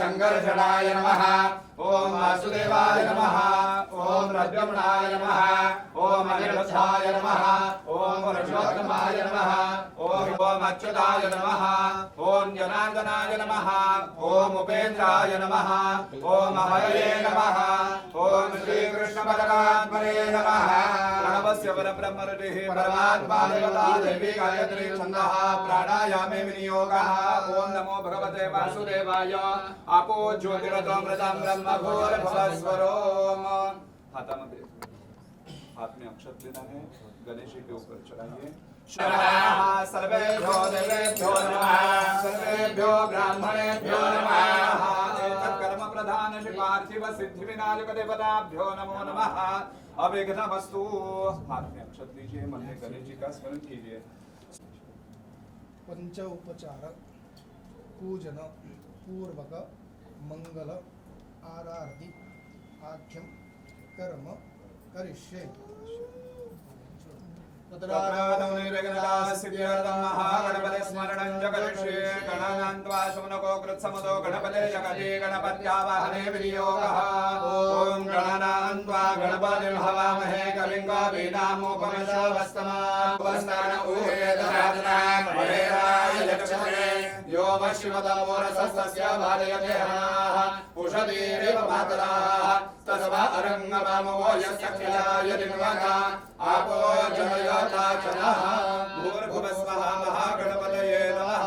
संकर्षणाय नमः। ओम वासुदेवाय नमः। ओम रद्रमणाय नमः। ओम अनिरुद्धाय नमः। ओम पुरुषोत्तमाय नमः। ओम अच्युताय नमः। ओम जनार्दनाय नमः। ओम उपेन्द्राय नमः। ओम हरये नमः। ओम श्री कृष्ण परमात्मने नमः। प्रणवस्य परब्रह्म ऋषिः परमात्मा देवता देवी गायत्री छन्दः प्राणायामे विनियोगः। ओम नमो भगवते वासुदेवाय। आपो ज्योतिरतमृतं ब्रह्मभूर्भुवस्वरोम। हाथ में अक्षत लेना है, गणेश जी के ऊपर चढ़ाइए। सर्वेभ्यो देवेभ्यो नमः। सर्वेभ्यो ब्राह्मणेभ्यो नमः। एतत् कर्म प्रधान श्री पार्थिव सिद्धि विनायक देवताभ्यो नमो नमः। अविघ्नमस्तु। हाथ में अक्षत लीजिए, मन में गणेश जी का स्मरण कीजिए। पंच उपचार पूजन पूर्वक मंगल आराधि आख्यम कर्म करिष्ये। तत्रादं निर्विघ्नं सिद्ध्यर्थं महागणपति स्मरणं च करिष्ये। गणानान्त्वा शमनको कृत्समतो गणपते जगति गणपत्यावाहने विनियोगः। ॐ गणानान्त्वा गणपतिं हवामहे कविं कवीनामुपमश्रवस्तमावस्तान ऊहेतराधनां हरेराय लक्ष्मणे यो वशिवतमोरसस्तस्य भालयते हनाः उषधीरिव मातराः तस्मा अरङ्गमामवो यस्य खिलाय दिन्वगा आपो जनयता चनः भूर्भुवस्वः महागणपतये नमः।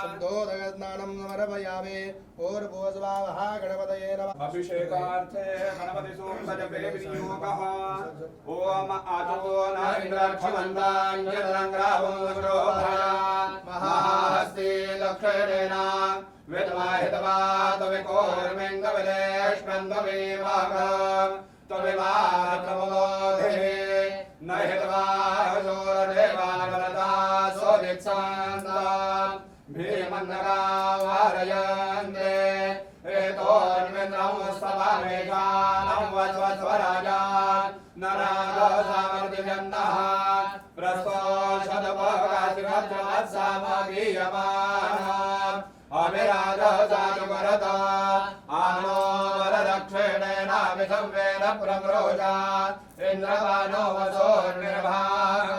शब्दोदयस्नानं समर्पयामि। भूर्भुवस्वः गणपतये नमः। अभिषेकार्थे गणपति सूक्तजपे विनियोगः। ओम आतो न इन्द्राक्षमन्तान्यद्रङ्ग्रावं महाहस्ते दक्षिणेन विद्वाहितवा तविकोर्मिङ्गविलेष्मन्द्वमेवाग तविवात्रमोधे न हितवा जोरदेवावरता सोदित्सान्ता भीमन्नगावारयन्ते एतोन्मिन्द्रं स्तवामेकानं वज्वज्वराजान् नरागसामर्दिजन्नः प्रस्तोषदपगातिवज्रवत्सामगीयमानः अभिराजसानुवरत आनो वरदक्षिणेनाभिसंवेन प्रम्रोजा इन्द्रवानो वसोर्निर्भाग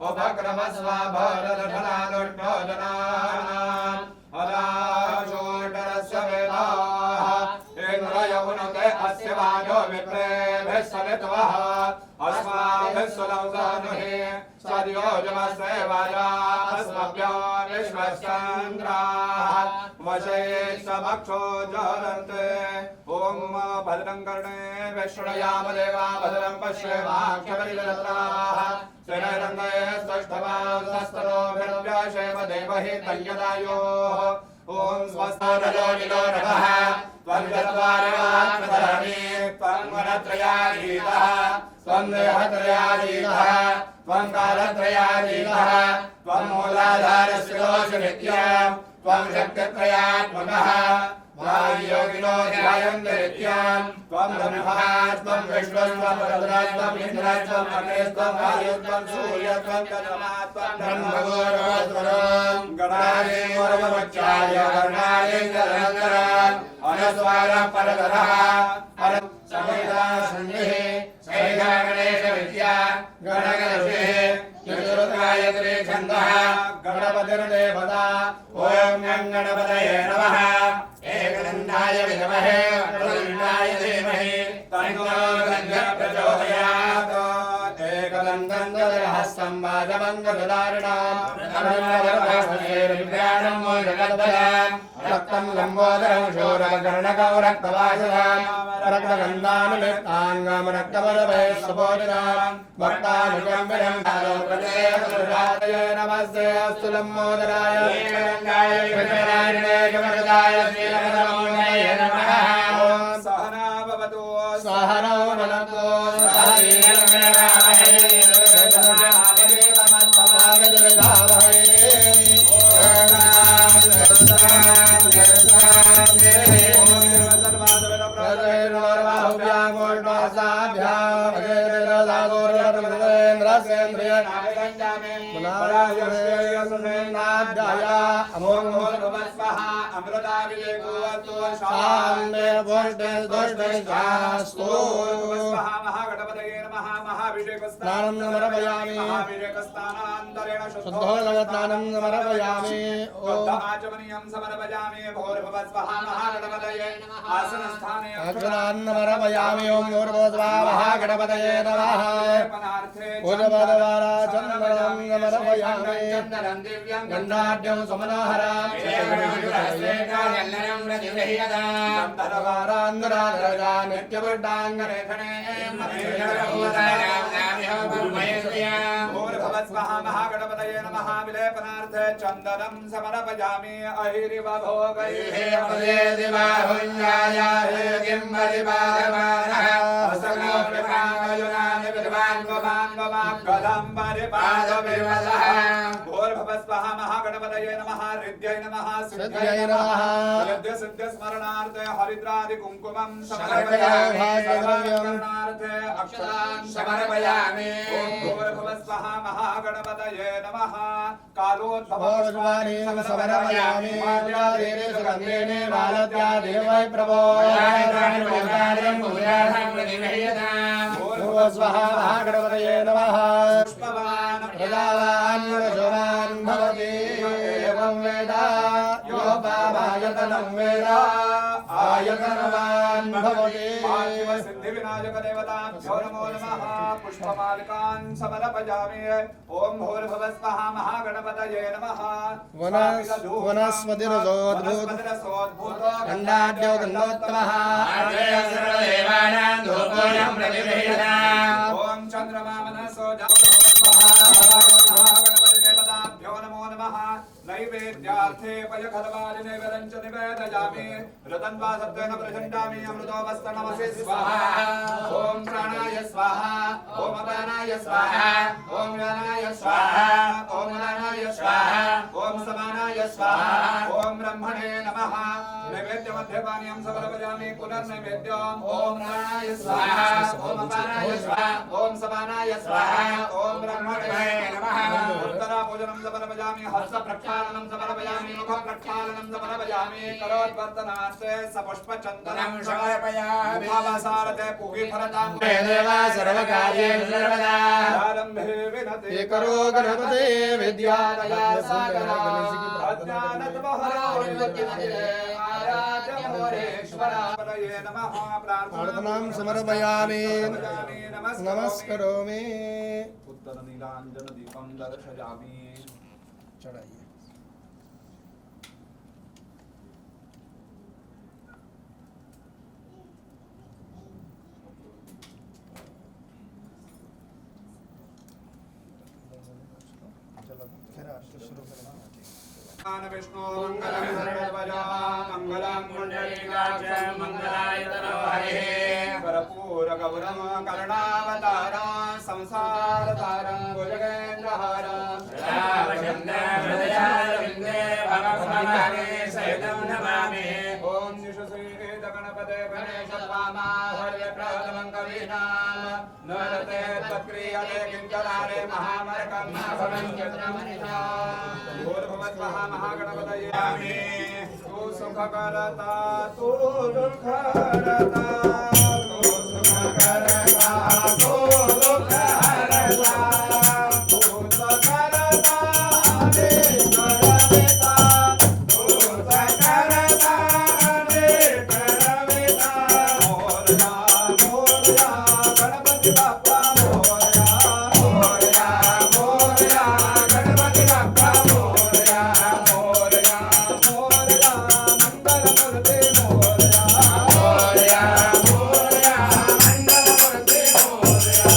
उपक्रमस्वाभरदधनानुष्णो जनानाम् अदाशोटरस्य वेदाः इन्द्रयौनुते अस्य वाजो विप्रेभिः सवित्वः अस्माभिः सुलौसानुहे सद्योजमस्ते वाजा अस्मभ्यो विश्वश्चन्द्राः वशे समक्षो ज्वलन्ते। ॐ भद्रं कर्णे शृणुयाम देवा भद्रं पश्येमाक्षबलिदत्राः शररङ्गे स्पष्टवांस्तनोभिर्व्याशेम देवहि तय्यदायोः। ॐ स्वस्तानलो निलोरभः त्वं चत्वारिवात्मधरणि त्वं वनत्रयाधीतः त्वं देहत्रयाधीतः त्वं कालत्रयाधीतः त्वं मूलाधारशिरोऽसि नित्यं त्वं शक्तित्रयात्मकः योगिनो ध्यायन्ते नित्यं त्वं ब्रह्मा त्वं विष्णुस्त्वं रुद्रस्त्वं इन्द्रस्त्वं अग्निस्त्वं वायुस्त्वं सूर्यस्त्वं चन्द्रमा त्वं ब्रह्मगोरोस्वरं गणादेवरवच्चार्य कर्णादेन्द्ररङ्गरम् अनस्वारः परतरः परं समेधा सन्निः सैधा गणेशविद्या गणगणपतिः चतुर्गायत्री छन्दः गणपतिर्देवता। ॐ गणपतये नमः। एकदन्ताय विद्महे वक्रतुण्डाय धीमहि तन्नो गणपतिः प्रचोदयात्। एकदन्तं गदहस्तं वाजमङ्गलधारिणां अरुणवरवस्त्रैर्व्याणं मोदकद्वयं रक्तं लम्बोदरं शूरकर्णकं रक्तवासनं रक्तगन्धानुलिप्ताङ्गं रक्तवरभे सुबोधिनां भक्तानुकम्बिनं कालोपदेशुराय नमस्ते अस्तु लम्बोदराय गङ्गाय विघ्नरायणे जगदाय श्रीरमणमूर्तये नमः। सहना भवतु सहनौ भुनक्तु सह वीर्यं अमोघ अमृता विजय शान्ते पुष्टे दुष्टे शास्तु स्वाहा महागणपतये नमः महाभिषेकस्नानं समर्पयामि महाभिषेकस्नानान्तरेण शुद्धोदकस्नानं समर्पयामि आचमनीयं समर्पयामि भोर्भुवः स्वाहा महागणपतये आसनस्थाने अक्षरान् समर्पयामि ॐ भूर्भुवः महागणपतये नमः पूर्वद्वारा चन्दनं समर्पयामि गन्धाढ्यं समनोहरां गन्धर्वारान्दराधरजा नित्यवड्डाङ्गरेखणे भूर्भुवस्वाहा महागणपतये नमः विलेपनार्थे चन्दनं समर्पयामि अहिरिव भोगैः भूर्भुवस्वाहा महागणपतये नमः हृद्यै नमः सिद्ध्यै नमः यद्य सिद्ध स्मरणार्थे हरिद्रादि कुंकुमं समर्पयामि अक्षरान् समर्पयामि भूर्भुवस्वाहा महागणपतये नमः कालोद्भवस्वानि समर्पयामि माद्यादेवे सुगन्धेने बालत्यादेवै प्रभो भूर्भुवस्वाहा महागणपतये नमः पुष्पवान् प्रजावान् रजवान् भवति एवं वेद यो पावायतनं वेद आयतनवान् भवति सिद्धिविनायक देवताभ्यो नमो नमः पुष्पमालिकान् समर्पयामि ॐ भूर्भुवस्वाहा महागणपतये नमः वनस्पतिरसोद्भूत गन्धाढ्यो गन्धोत्तमः सर्वदेवानां धूपोऽयं प्रतिगृह्यताम् ॐ चन्द्रमा मनसो महागणपतिदेवताभ्यो नमो नमः नैवेद्यार्थे पयखलवारि नैवेद्यं च निवेदयामि रतन्वा सत्त्वेन प्रचण्डामि अमृतोपस्तनमसि स्वाहा ॐ प्राणाय स्वाहा ॐ अपानाय स्वाहा ॐ व्यानाय स्वाहा ॐ उदानाय स्वाहा ॐ समानाय स्वाहा ॐ ब्रह्मणे नमः नैवेद्यमध्यपानीयं समर्पयामि पुनर्नैवेद्यम् ॐ प्राणाय स्वाहा ॐ अपानाय स्वाहा ॐ समानाय स्वाहा ॐ ब्रह्मणे नमः उत्तराभोजनं समर्पयामि हस्तप्रक्षालनं समर्पयामि मुखप्रक्षालनं समर्पयामि करोद्वर्तनार्थे सपुष्पचन्दनं समर्पयामि मुखावसारते पूगीफलतां देवा सर्वकार्येषु सर्वदा आरम्भे विनते करो गणपते विद्यालया सागरा अज्ञानतमहरो विद्यमते आराध्यमोरेश्वराय नमः प्रार्थनां समर्पयामि नमस्करोमि उत्तर नीलांजन दीपं दर्शयामि चढ़ाइए विष्णु मंगलम सर्वजा मंगलम कुंडलीकाक्ष मंगलायतनो हरिः कर्पूर गौरम करुणावतारा संसार तारं भुजगेन्द्रहारं हृदयारविन्दे भवभवानी सहितं नमामि ॐ निशुश्री गणपते गणेशत्वामा हर्यप्रदमं कवीनां नरते तत्क्रियते किंचनारे महामरकं भवं चन्द्रमनिषा भूर्भुवस्वाहा महागणपतये नमः तु सुखकरता तु दुःखहरता तु सुखकरता तु दुःखहरता तु सुखकरता हरे करवेता तु सुखकरता हरे करवेता मोरया मोरया गणपति बाप्पा मोरया मोरया मोरया गणपति बाप्पा मोरया मोरया मोरया मंगलमूर्ते मोरया मोरया मोरया मंगलमूर्ते मोरया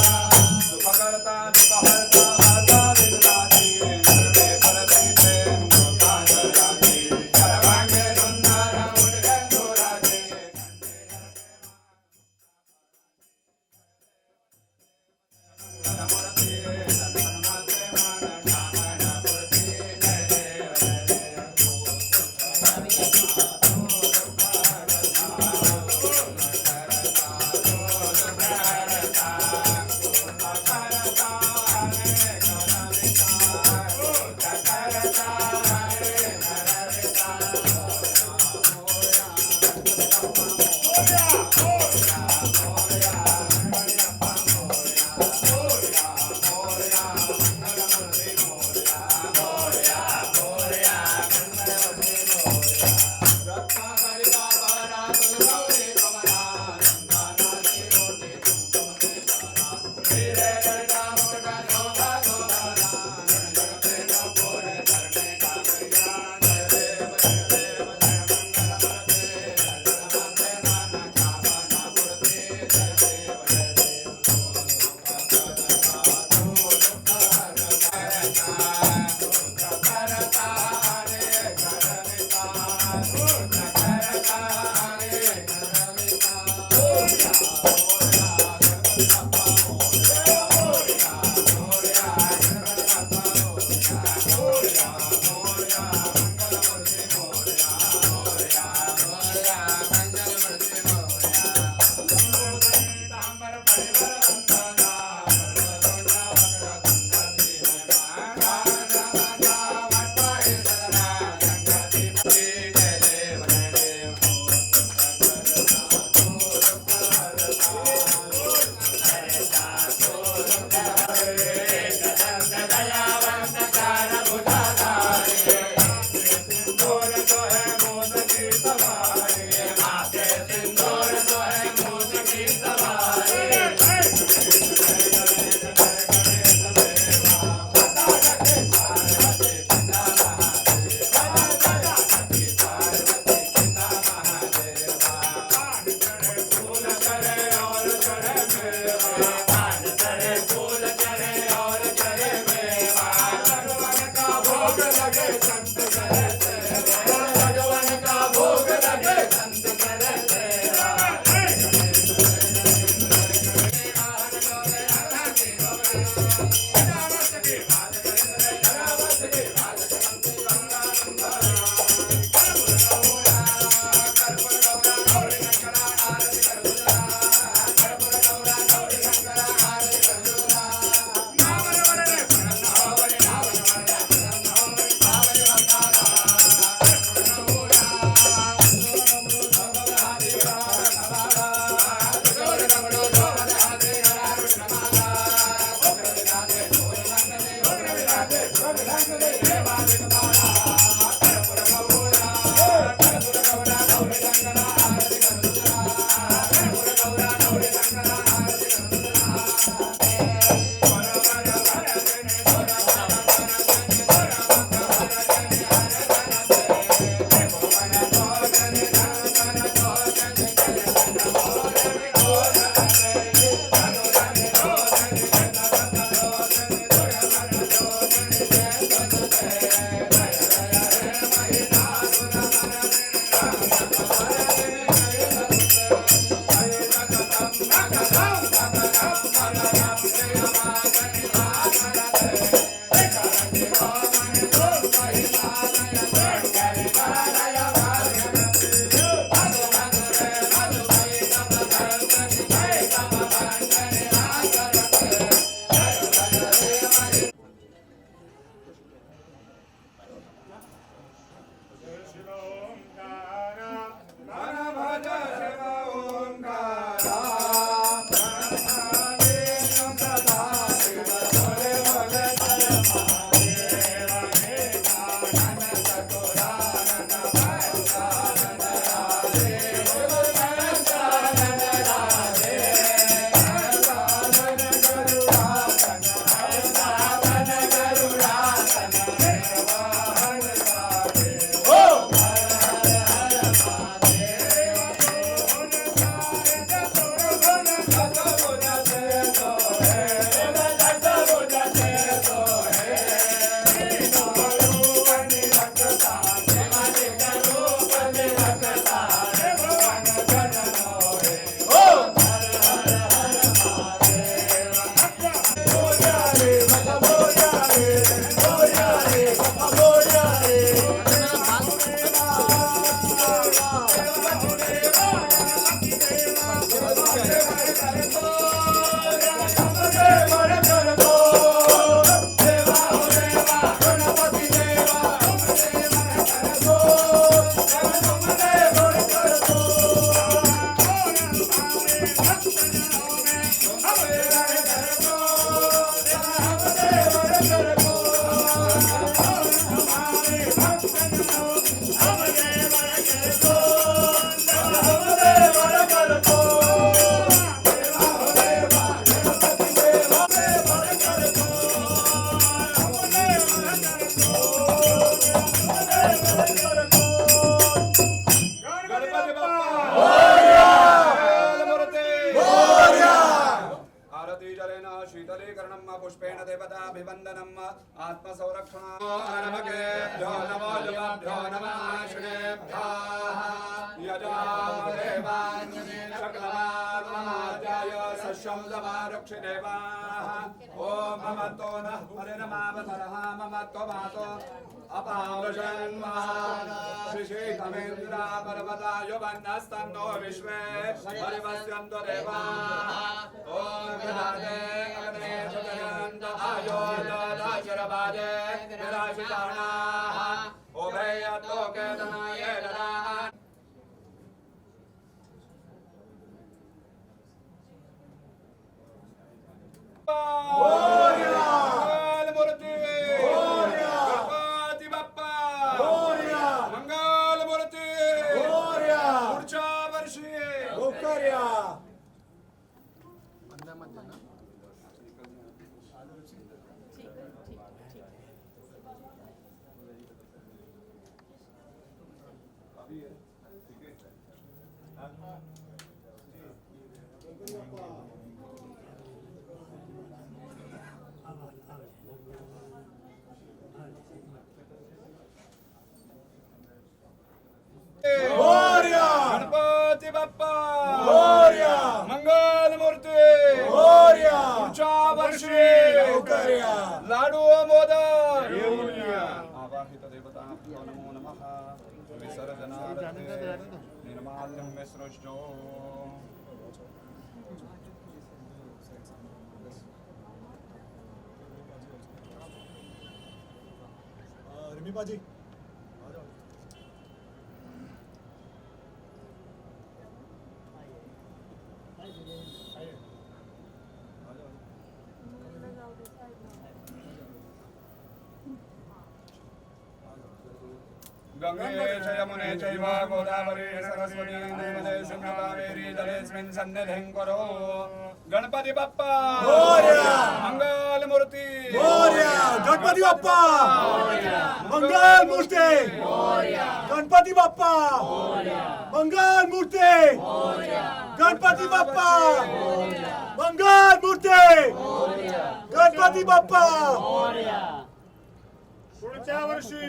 देवताभिवन्दनम् आत्मसंरक्षणार्भकेभ्यो नमो युवाभ्यो नमः श्रेभ्यः यजामदेवान्यनेन शकलमात्ममाद्याय सस्यं समारुक्षिदेवाः ॐ ममत्तो नः परिणमावतरः ममत्तो मातो अपावृषन्महाशिशीतमेन्द्रा पर्वताय वन्नस्तन्नो विश्वे परिवस्यन्तु देवाः ॐ विराजे अग्ने सुजयन्त आयो ददाशरभाजे विराशिताणाः उभयतोके धनाय ददाः मंगलमूर्ति गणपति बाप्पा मंगलमूर्ति पुढच्या वर्षी गणपती बाप्पा मंगलमूर्ती पुढच्या वर्षी लाडू मोदक आवाहित देवताभ्यो नमो नमः विसर्जनार्थे निर्माल्यं विसृज्यो रिमीबाजी गंगे च यमुने चैव गोदावरी सरस्वती नर्मदे सिंधु कावेरी जलेस्मिन् सन्निधिं कुरु गणपती बाप्पा मंगलमूर्ती गणपती बाप्पा मंगलमूर्ती गणपती बाप्पा मंगलमूर्ती गणपती बाप्पा मंगलमूर्ती गणपती बाप्पा पुढच्या वर्षी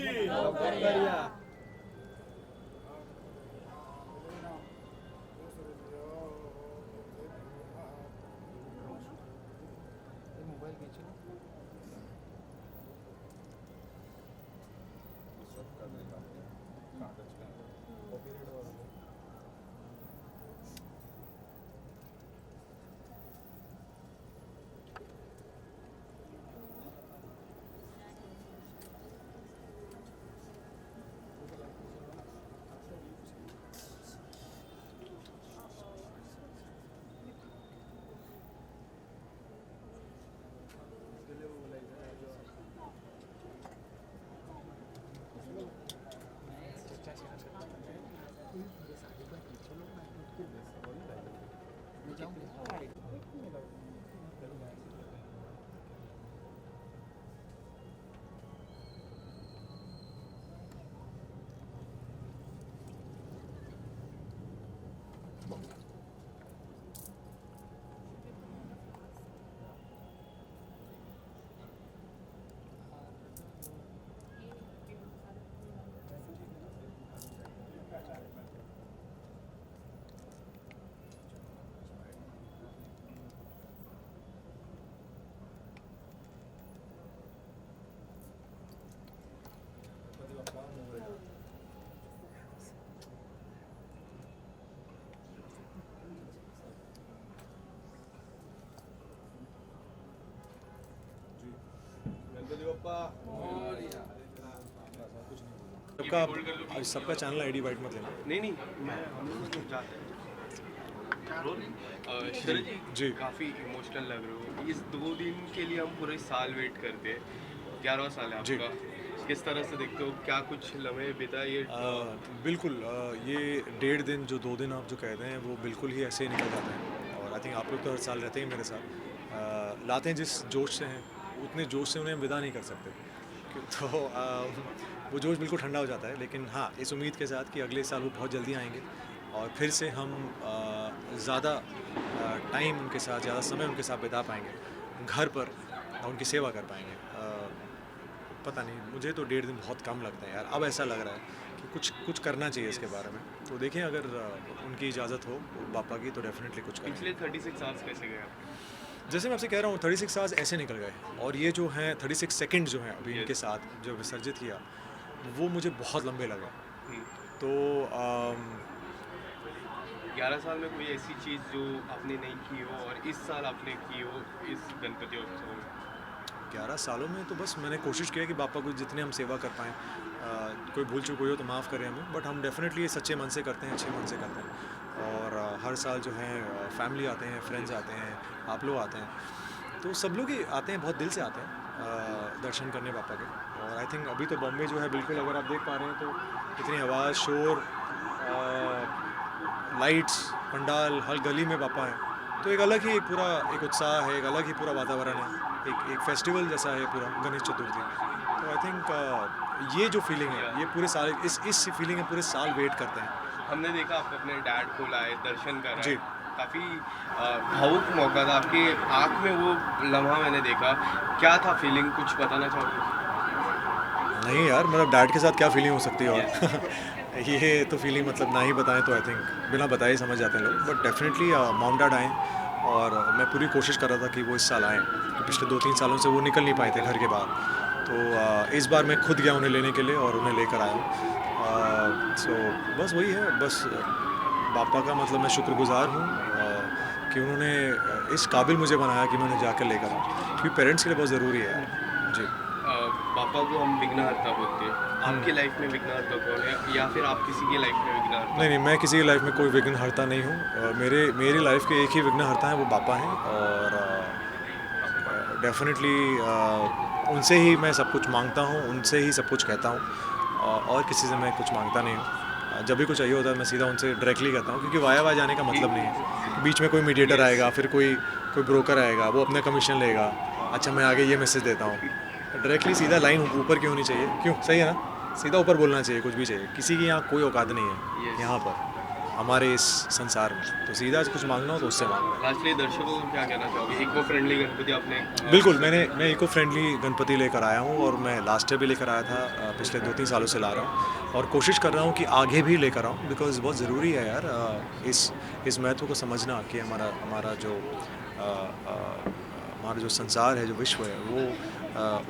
सबका चैनल आईडी बाइट मत लेना। नहीं मैं हम लोग जाते हैं शरद जी काफ़ी इमोशनल लग रहे हो। इस 2 दिन के लिए हम पूरे साल वेट करते हैं, 11वां साल है आपका। किस तरह से देखते हो, क्या कुछ लम्हे बिताए? बिल्कुल ये 1.5 दिन जो 2 दिन आप जो कहते हैं वो बिल्कुल ही ऐसे ही निकल जाते हैं। और आई थिंक आप लोग तो हर साल रहते हैं मेरे साथ, लाते हैं जिस जोश से हैं उतने जोश से उन्हें हम विदा नहीं कर सकते, तो वो जोश बिल्कुल ठंडा हो जाता है। लेकिन हाँ, इस उम्मीद के साथ कि अगले साल वो बहुत जल्दी आएंगे और फिर से हम ज़्यादा टाइम उनके साथ, ज़्यादा समय उनके साथ बिता पाएंगे घर पर, उनकी सेवा कर पाएंगे। पता नहीं, मुझे तो 1.5 दिन बहुत कम लगता है यार। अब ऐसा लग रहा है कि कुछ करना चाहिए इसके बारे में। तो देखें, अगर उनकी इजाज़त हो बापा की तो डेफिनेटली कुछ करेंगे। पिछले 36 आवर्स कैसे गए आप? जैसे मैं आपसे कह रहा हूँ 36 आवर्स ऐसे निकल गए, और ये जो हैं 36 सेकंड जो हैं अभी Yes. इनके साथ जो विसर्जित किया, वो मुझे बहुत लंबे लगे। हम्म। तो 11 साल में कोई ऐसी चीज़ जो आपने नहीं की हो और इस साल आपने की हो इस गणपति उत्सव में? 11 सालों में तो बस मैंने कोशिश किया कि बापा को जितने हम सेवा कर पाएँ, कोई भूल चूक हुई हो तो माफ़ करें हमें, बट हम डेफिनेटली सच्चे मन से करते हैं, अच्छे मन से करते हैं। और हर साल जो है फैमिली आते हैं, फ्रेंड्स आते हैं, आप लोग आते हैं, तो सब लोग ही आते हैं, बहुत दिल से आते हैं दर्शन करने पापा के। और आई थिंक अभी तो बॉम्बे जो है बिल्कुल, अगर आप देख पा रहे हैं तो इतनी आवाज़, शोर, लाइट्स, पंडाल, हर गली में पापा हैं, तो एक अलग ही पूरा एक उत्साह है, एक अलग ही पूरा वातावरण है, एक फेस्टिवल जैसा है पूरा गणेश चतुर्थी। तो आई थिंक ये जो फीलिंग है, ये पूरे साल इस फीलिंग है, पूरे साल वेट करते हैं। हमने देखा आप अपने डैड को लाए, दर्शन कर जी। रहे, काफ़ी भावुक मौका था, आपके आँख में वो लम्हा मैंने देखा, क्या था फीलिंग, कुछ बताना चाहोगे? नहीं यार, मतलब डैड के साथ क्या फीलिंग हो सकती है और ये तो फीलिंग मतलब ना ही बताएं तो आई थिंक बिना बताए ही समझ जाते हैं लोग। बट डेफिनेटली मॉम डैड आए, और मैं पूरी कोशिश कर रहा था कि वो इस साल आएँ, तो पिछले 2-3 सालों से वो निकल नहीं पाए थे घर के बाहर। तो इस बार मैं खुद गया उन्हें लेने के लिए और उन्हें लेकर आया। सो बस वही है, बस पापा का मतलब मैं शुक्रगुजार हूँ कि उन्होंने इस काबिल मुझे बनाया कि मैं उन्हें जाकर लेकर आऊँ, क्योंकि पेरेंट्स के लिए बहुत ज़रूरी है यार। जी। पापा को हम विघ्नहर्ता बोलते हैं, आपकी लाइफ में विघ्नहर्ता कौन है, या फिर आप किसी की लाइफ में विघ्नहर्ता? नहीं, मैं किसी की लाइफ में कोई विघ्नहर्ता नहीं हूँ। मेरी लाइफ के एक ही विघ्नहर्ता हैं, वो पापा हैं, और डेफिनेटली उनसे ही मैं सब कुछ मांगता हूँ, उनसे ही सब कुछ कहता हूँ, और किसी से मैं कुछ मांगता नहीं हूँ। जब भी कुछ चाहिए होता है मैं सीधा उनसे डायरेक्टली कहता हूँ, क्योंकि वाया जाने का मतलब नहीं है। बीच में कोई मीडिएटर आएगा, फिर कोई ब्रोकर आएगा, वो अपना कमीशन लेगा, अच्छा मैं आगे ये मैसेज देता हूँ। डायरेक्टली सीधा लाइन ऊपर क्यों होनी चाहिए? क्यों, सही है ना? सीधा ऊपर बोलना चाहिए, कुछ भी चाहिए। किसी की यहाँ कोई औकात नहीं है यहाँ पर, हमारे इस संसार में। तो सीधा कुछ मांगना हो तो उससे मांगो। लास्टली दर्शकों को क्या कहना चाहोगे? इको फ्रेंडली गणपति आपने बिल्कुल, मैं इको फ्रेंडली गणपति लेकर आया हूँ, और मैं लास्ट ईयर भी लेकर आया था, पिछले 2-3 सालों से ला रहा हूँ, और कोशिश कर रहा हूँ कि आगे भी लेकर आऊँ, बिकॉज बहुत ज़रूरी है यार इस महत्व को समझना कि हमारा जो संसार है, जो विश्व है, वो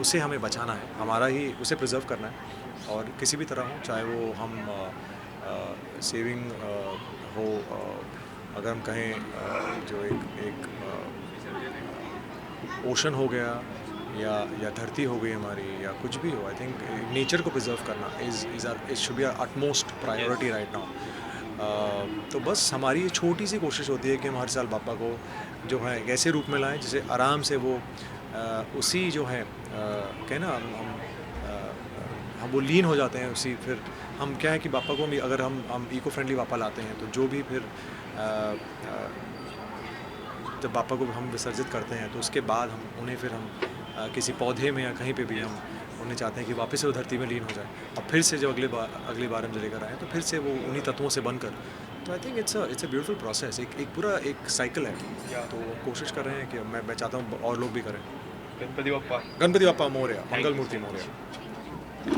उसे हमें बचाना है, हमारा ही उसे प्रिजर्व करना है। और किसी भी तरह हो, चाहे वो हम सेविंग हो, अगर हम कहें जो एक ओशन हो गया, या धरती हो गई हमारी, या कुछ भी हो, आई थिंक नेचर को प्रिजर्व करना it should be our utmost priority right now. तो बस हमारी ये छोटी सी कोशिश होती है कि हम हर साल पापा को जो है एक ऐसे रूप में लाएं जिसे आराम से वो उसी जो है कहना हम वो लीन हो जाते हैं उसी। फिर हम क्या है कि पापा को भी अगर हम इको फ्रेंडली पापा लाते हैं, तो जो भी फिर जब पापा को हम विसर्जित करते हैं, तो उसके बाद उन्हें फिर हम किसी पौधे में या कहीं पे भी हम उन्हें चाहते हैं कि वापस से वो धरती में लीन हो जाए, और फिर से जब अगली बार हम जब लेकर आएँ तो फिर से वो उन्हीं तत्वों से बनकर। तो I think it's a beautiful process, एक पूरा एक साइकिल है। तो कोशिश कर रहे हैं कि मैं चाहता हूँ और लोग भी करें। गणपति बप्पा गणपति बप्पा मोरया, मंगल मूर्ति मोरया।